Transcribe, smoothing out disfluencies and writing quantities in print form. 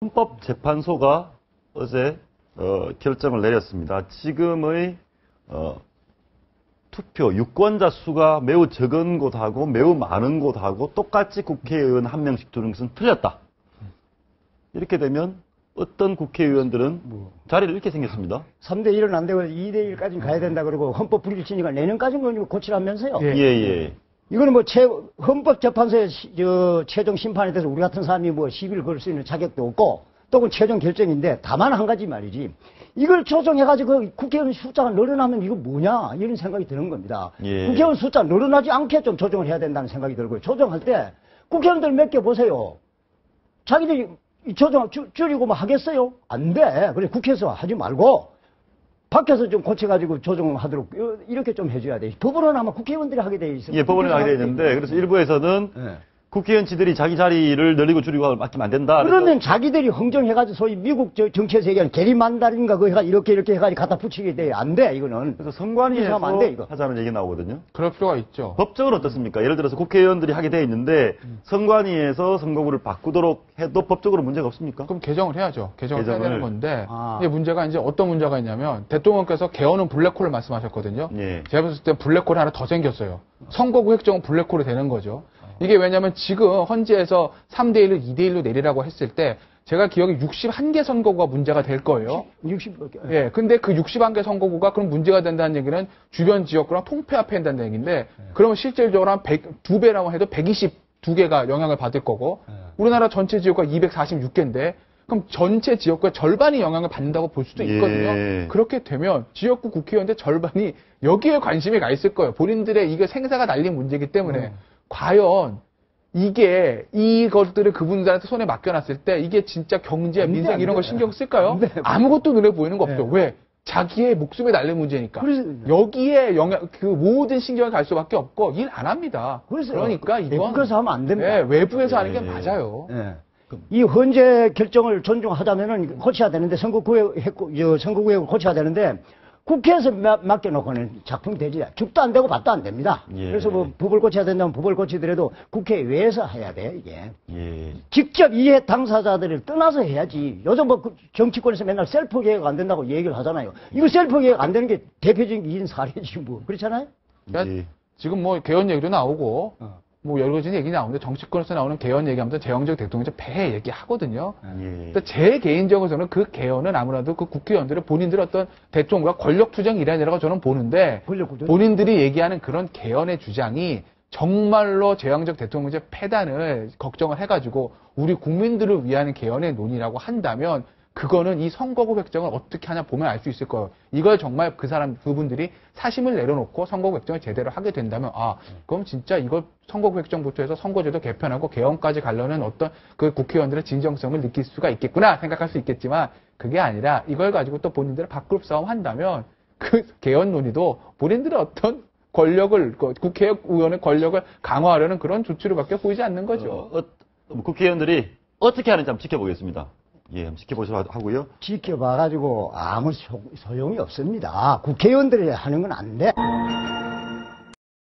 헌법재판소가 어제 결정을 내렸습니다. 지금의 투표 유권자 수가 매우 적은 곳하고 매우 많은 곳하고 똑같이 국회의원 한 명씩 두는 것은 틀렸다. 이렇게 되면 어떤 국회의원들은 자리를 잃게 생겼습니다. 3대1은 안 되고 2대1까지는 가야 된다 그러고 헌법 불일치니까 내년까지는 고치라면서요. 예. 이거는 뭐 헌법재판소의 최종 심판에 대해서 우리 같은 사람이 뭐 시비를 걸 수 있는 자격도 없고 또 그 최종 결정인데 다만 한 가지 말이지. 이걸 조정해가지고 국회의원 숫자가 늘어나면 이거 뭐냐 이런 생각이 드는 겁니다. 예. 국회의원 숫자 늘어나지 않게 좀 조정을 해야 된다는 생각이 들고요. 조정할 때 국회의원들 몇 개 보세요. 자기들이 조정 줄이고 뭐 하겠어요? 안 돼. 그래 국회에서 하지 말고 밖에서 좀 고쳐가지고 조정하도록 이렇게 좀 해줘야 돼. 법원은 아마 국회의원들이 하게 돼 있습니다. 예, 법원이 하게 돼 있는데 그래서 일부에서는 국회의원들이 자기 자리를 늘리고 줄이고 맡기면 안 된다. 그러면 자기들이 흥정해가지고 소위 미국 정치에서 얘기하는 게리만다린가 그거 해가 이렇게 해가지고 갖다 붙이게 돼. 안 돼, 이거는. 그래서 선관위에서 하면 안 돼, 이거. 하자는 얘기 나오거든요. 그럴 필요가 있죠. 법적으로 어떻습니까? 예를 들어서 국회의원들이 하게 돼 있는데 선관위에서 선거구를 바꾸도록 해도 법적으로 문제가 없습니까? 그럼 개정을 해야죠. 개정을 해야 되는 건데 아. 이게 문제가 이제 어떤 문제가 있냐면 대통령께서 개헌은 블랙홀을 말씀하셨거든요. 예. 제가 봤을 때 블랙홀이 하나 더 생겼어요. 선거구 획정은 블랙홀이 되는 거죠. 이게 왜냐면 지금 헌재에서 3대1을 2대1로 내리라고 했을 때 제가 기억에 61개 선거구가 문제가 될 거예요. 60개. 예. 근데 그 61개 선거구가 그럼 문제가 된다는 얘기는 주변 지역구랑 통폐합해야 된다는 얘기인데 그러면 실질적으로 한 2배라고 해도 122개가 영향을 받을 거고 우리나라 전체 지역구가 246개인데 그럼 전체 지역구의 절반이 영향을 받는다고 볼 수도 있거든요. 예. 그렇게 되면 지역구 국회의원들 절반이 여기에 관심이 가 있을 거예요. 본인들의 이게 생사가 날린 문제이기 때문에 과연 이것들을 그분들한테 손에 맡겨놨을 때 이게 진짜 경제, 민생 이런 거 신경 쓸까요? 아무것도 눈에 보이는 거 없죠. 왜? 자기의 목숨에 달린 문제니까. 여기에 모든 신경이 갈 수밖에 없고 일 안 합니다. 그러니까 이건 외국에서 하면 안 됩니다. 네, 외부에서 하는 게 맞아요. 네. 이 헌재 결정을 존중하자면은 고쳐야 되는데 선거구역을 고쳐야 되는데 국회에서 맡겨놓고는 작품이 되지 죽도 안 되고 밥도 안 됩니다. 예. 그래서 뭐 법을 고쳐야 된다면 법을 고치더라도 국회외에서 해야 돼 이게. 예. 직접 이해 당사자들을 떠나서 해야지. 요즘 뭐 정치권에서 맨날 셀프 개혁 안 된다고 얘기를 하잖아요. 이거 셀프 개혁 안 되는 게 대표적인 사례지 뭐 그렇잖아요. 그러니까 예. 지금 뭐 개헌 얘기도 나오고 뭐 여러 가지 얘기 나오는데 정치권에서 나오는 개헌 얘기하면서 재형적 대통령제 폐해 얘기하거든요. 예. 제 개인적으로는 그 개헌은 아무래도 그 국회의원들은 본인들의 어떤 대통령과 권력 투쟁 일환이라고 저는 보는데 본인들이 얘기하는 그런 개헌의 주장이 정말로 재형적 대통령제 폐단을 걱정을 해가지고 우리 국민들을 위한 개헌의 논의라고 한다면 그거는 이 선거구 획정을 어떻게 하냐 보면 알 수 있을 거예요. 이걸 정말 그분들이 사심을 내려놓고 선거구 획정을 제대로 하게 된다면, 그럼 진짜 이걸 선거구 획정부터 해서 선거제도 개편하고 개헌까지 가려는 어떤 그 국회의원들의 진정성을 느낄 수가 있겠구나 생각할 수 있겠지만, 그게 아니라 이걸 가지고 또 본인들의 밥그릇 싸움 한다면, 그 개헌 논의도 본인들의 어떤 권력을, 국회의원의 권력을 강화하려는 그런 조치로밖에 보이지 않는 거죠. 국회의원들이 어떻게 하는지 한번 지켜보겠습니다. 예, 한번 지켜보시도록 하고요. 지켜봐가지고 아무 소용이 없습니다. 국회의원들이 하는 건 안 돼.